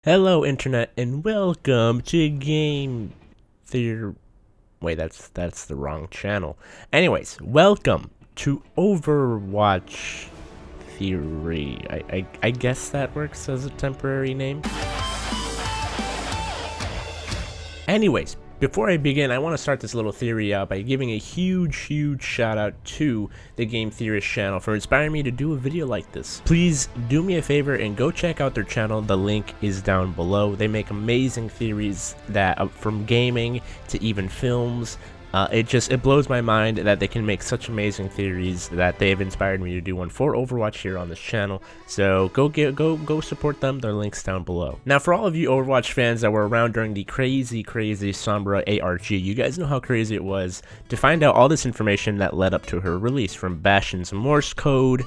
Hello, internet, and welcome to Game Theory. Wait, that's the wrong channel. Anyways, welcome to Overwatch Theory. I guess that works as a temporary name. Anyways, before I begin, I want to start this little theory out by giving a huge shout out to the Game Theorist channel for inspiring me to do a video like this. Please do me a favor and go check out their channel. The link is down below. They make amazing theories that from gaming to even films. It blows my mind that they can make such amazing theories that they have inspired me to do one for Overwatch here on this channel. So go support them. Their links down below. Now, for all of you Overwatch fans that were around during the crazy Sombra ARG, you guys know how crazy it was to find out all this information that led up to her release, from Bastion's Morse code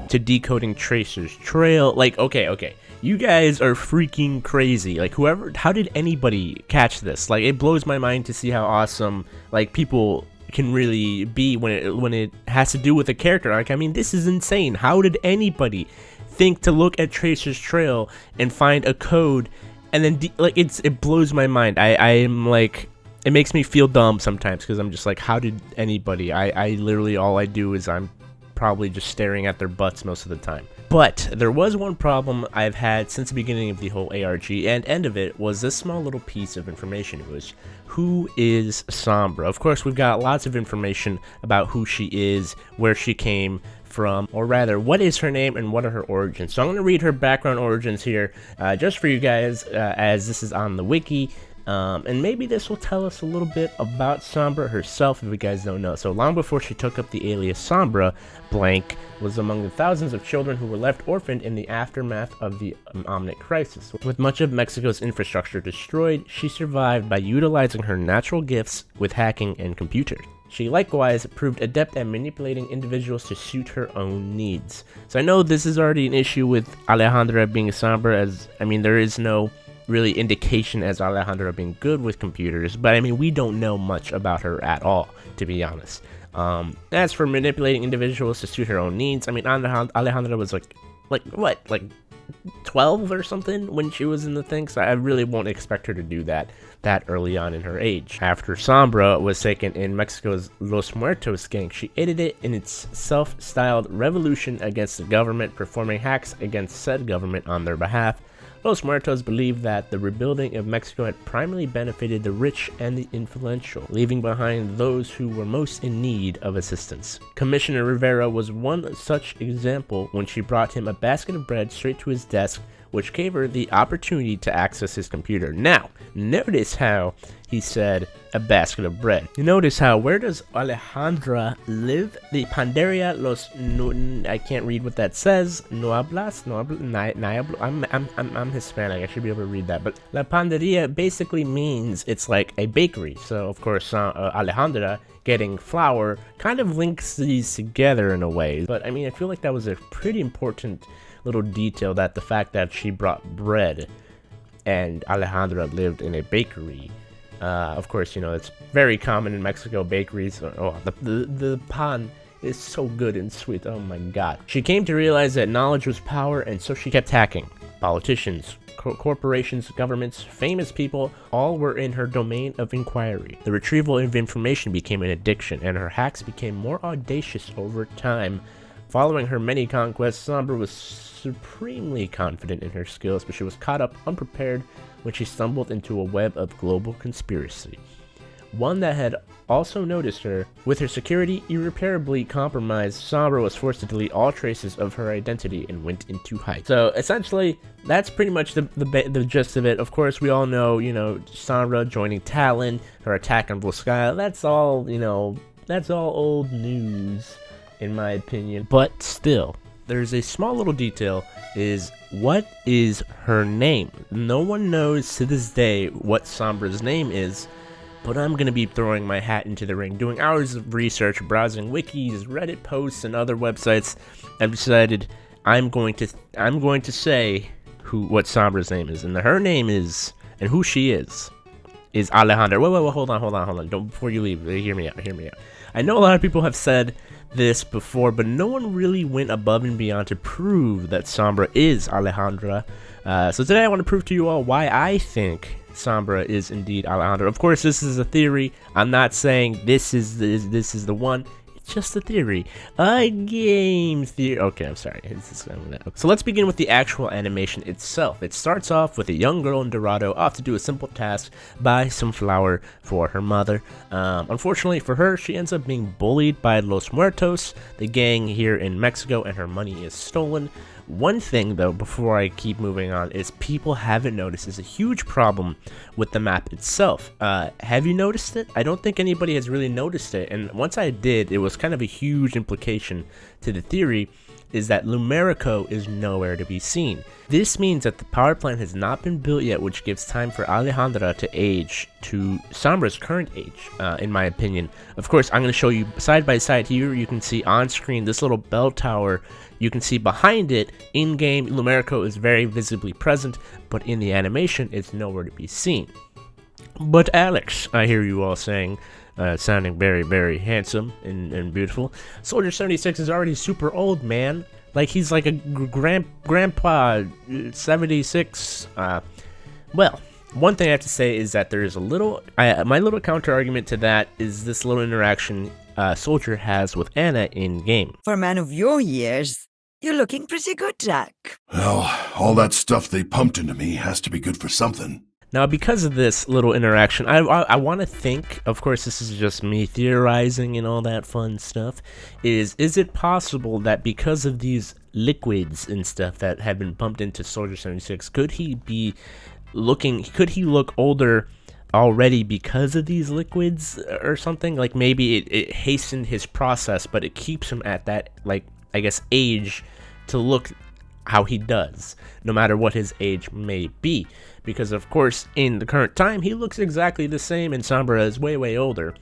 to decoding Tracer's trail. Like, okay, you guys are freaking crazy. Like, how did anybody catch this? Like, it blows my mind to see how awesome, like, people can really be when it has to do with a character. Like, I mean, this is insane. How did anybody think to look at Tracer's trail and find a code, and then it blows my mind. I am like, it makes me feel dumb sometimes, because I'm just like, how did anybody? I literally, all I do is I'm probably just staring at their butts most of the time. But there was one problem I've had since the beginning of the whole ARG and end of it, was this small little piece of information. It was, who is Sombra? Of course, we've got lots of information about who she is, where she came from, or rather, what is her name and what are her origins. So I'm going to read her background origins here, just for you guys, as this is on the wiki. And maybe this will tell us a little bit about Sombra herself if you guys don't know. So long before she took up the alias Sombra, Blank was among the thousands of children who were left orphaned in the aftermath of the Omnic crisis. With much of Mexico's infrastructure destroyed, she survived by utilizing her natural gifts with hacking and computers. She likewise proved adept at manipulating individuals to suit her own needs. So I know this is already an issue with Alejandra being Sombra, as, I mean, there is no really indication as Alejandra being good with computers, but I mean, we don't know much about her at all, to be honest. As for manipulating individuals to suit her own needs, I mean, Alejandra was like 12 or something when she was in the thing, so I really won't expect her to do that early on in her age. After Sombra was taken in Mexico's Los Muertos gang, she aided it in its self-styled revolution against the government, performing hacks against said government on their behalf. Los Muertos believed that the rebuilding of Mexico had primarily benefited the rich and the influential, leaving behind those who were most in need of assistance. Commissioner Rivera was one such example when she brought him a basket of bread straight to his desk, which gave her the opportunity to access his computer. Now, notice how he said a basket of bread. Notice how, where does Alejandra live? The Panderia Los I can't read what that says. I'm Hispanic, I should be able to read that. But La Panderia basically means it's like a bakery. So, of course, Alejandra getting flour kind of links these together in a way. But, I mean, I feel like that was a pretty important little detail, that the fact that she brought bread and Alejandra lived in a bakery. Of course, you know, it's very common in Mexico, bakeries. Oh, the pan is so good and sweet. Oh my god. She came to realize that knowledge was power, and so she kept hacking. Politicians, corporations, governments, famous people, all were in her domain of inquiry. The retrieval of information became an addiction, and her hacks became more audacious over time. Following her many conquests, Sombra was supremely confident in her skills, but she was caught up unprepared when she stumbled into a web of global conspiracy. One that had also noticed her. With her security irreparably compromised, Sombra was forced to delete all traces of her identity and went into hiding. So essentially, that's pretty much the gist of it. Of course, we all know, you know, Sombra joining Talon, her attack on Volskaya. That's all, you know, that's all old news, in my opinion. But still, there's a small little detail, is what is her name? No one knows to this day what Sombra's name is, but I'm going to be throwing my hat into the ring, doing hours of research, browsing wikis, Reddit posts, and other websites. I've decided I'm going to say what Sombra's name is, and her name is, and who she is is Alejandra. Wait, hold on. Don't, before you leave, hear me out. I know a lot of people have said this before, but no one really went above and beyond to prove that Sombra is Alejandra. So today I want to prove to you all why I think Sombra is indeed Alejandra. Of course, this is a theory. I'm not saying this is the one. Just a theory. A game theory. Okay, I'm sorry. So let's begin with the actual animation itself. It starts off with a young girl in Dorado off to do a simple task, buy some flour for her mother. Unfortunately for her, she ends up being bullied by Los Muertos, the gang here in Mexico, and her money is stolen. One thing though, before I keep moving on, is people haven't noticed is a huge problem with the map itself. Have you noticed it? I don't think anybody has really noticed it, and once I did, it was kind of a huge implication to the theory, is that Lumerico is nowhere to be seen. This means that the power plant has not been built yet, which gives time for Alejandra to age to Sombra's current age, in my opinion. Of course, I'm going to show you side by side here. You can see on screen this little bell tower. You can see behind it, in-game, Lumerico is very visibly present, but in the animation, it's nowhere to be seen. But Alex, I hear you all saying, sounding very, very handsome and beautiful. Soldier 76 is already super old, man. Like, he's like a grandpa 76. Well, one thing I have to say is that there is a little, my little counter argument to that is this little interaction Soldier has with Anna in game. For a man of your years, you're looking pretty good, Jack. Well, all that stuff they pumped into me has to be good for something. Now, because of this little interaction, I want to think, of course this is just me theorizing and all that fun stuff, is it possible that because of these liquids and stuff that have been pumped into Soldier 76, could he look older already because of these liquids or something? Like maybe it hastened his process, but it keeps him at that, like, I guess, age to look how he does, no matter what his age may be. Because of course, in the current time, he looks exactly the same, and Sombra is way, way older.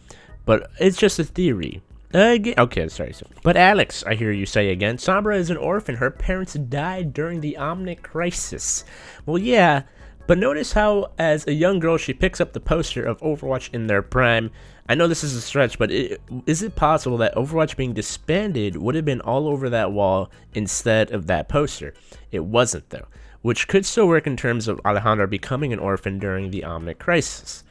But it's just a theory. Okay, sorry. But Alex, I hear you say again, Sombra is an orphan. Her parents died during the Omnic Crisis. Well, yeah, but notice how, as a young girl, she picks up the poster of Overwatch in their prime. I know this is a stretch, but is it possible that Overwatch being disbanded would have been all over that wall instead of that poster? It wasn't, though, which could still work in terms of Alejandra becoming an orphan during the Omnic Crisis.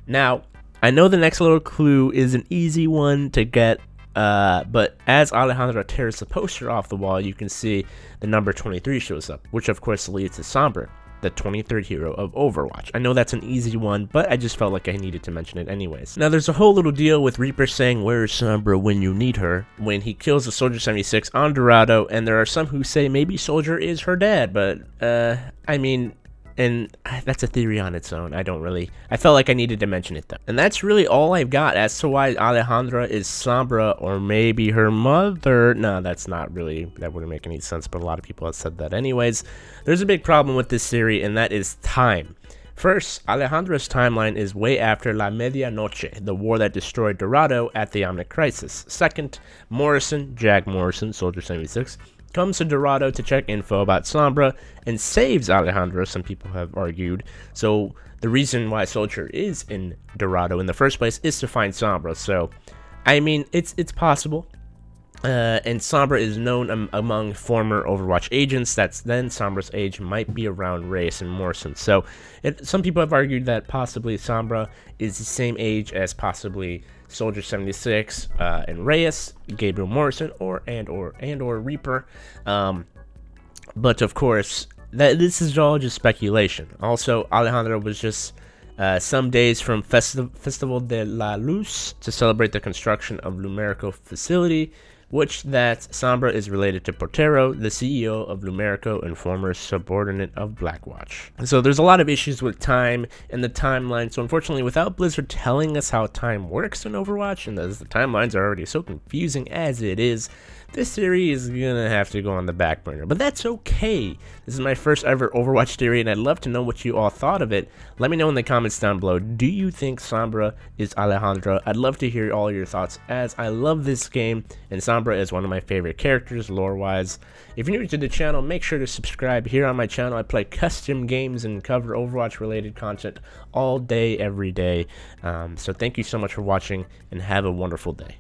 Now, I know the next little clue is an easy one to get, but as Alejandra tears the poster off the wall, you can see the number 23 shows up, which of course leads to Sombra, the 23rd hero of Overwatch. I know that's an easy one, but I just felt like I needed to mention it anyways. Now, there's a whole little deal with Reaper saying, "Where's Sombra when you need her?" when he kills the Soldier 76 on Dorado, and there are some who say maybe Soldier is her dad, but, I mean, and that's a theory on its own. I felt like I needed to mention it though. And that's really all I've got as to why Alejandra is Sombra, or maybe her mother. No, that wouldn't make any sense, but a lot of people have said that anyways. There's a big problem with this theory, and that is time. First, Alejandra's timeline is way after La Medianoche, the war that destroyed Dorado at the Omnic Crisis. Second, Jack Morrison, Soldier 76, comes to Dorado to check info about Sombra and saves Alejandra, some people have argued. So the reason why Soldier is in Dorado in the first place is to find Sombra. So, I mean, it's possible. And Sombra is known among former Overwatch agents. That's then Sombra's age might be around Reyes and Morrison. So some people have argued that possibly Sombra is the same age as possibly Soldier 76 and Reyes, Gabriel Morrison, or Reaper. But of course, this is all just speculation. Also, Alejandra was just some days from Festival de la Luz to celebrate the construction of Lumerico facility, which that Sombra is related to Portero, the CEO of Lumerico and former subordinate of Blackwatch. So there's a lot of issues with time and the timeline. So unfortunately, without Blizzard telling us how time works in Overwatch, and as the timelines are already so confusing as it is, this series is gonna have to go on the back burner, but that's okay. This is my first ever Overwatch theory, and I'd love to know what you all thought of it. Let me know in the comments down below. Do you think Sombra is Alejandra? I'd love to hear all your thoughts, as I love this game, and Sombra is one of my favorite characters, lore-wise. If you're new to the channel, make sure to subscribe. Here on my channel, I play custom games and cover Overwatch-related content all day, every day. So thank you so much for watching, and have a wonderful day.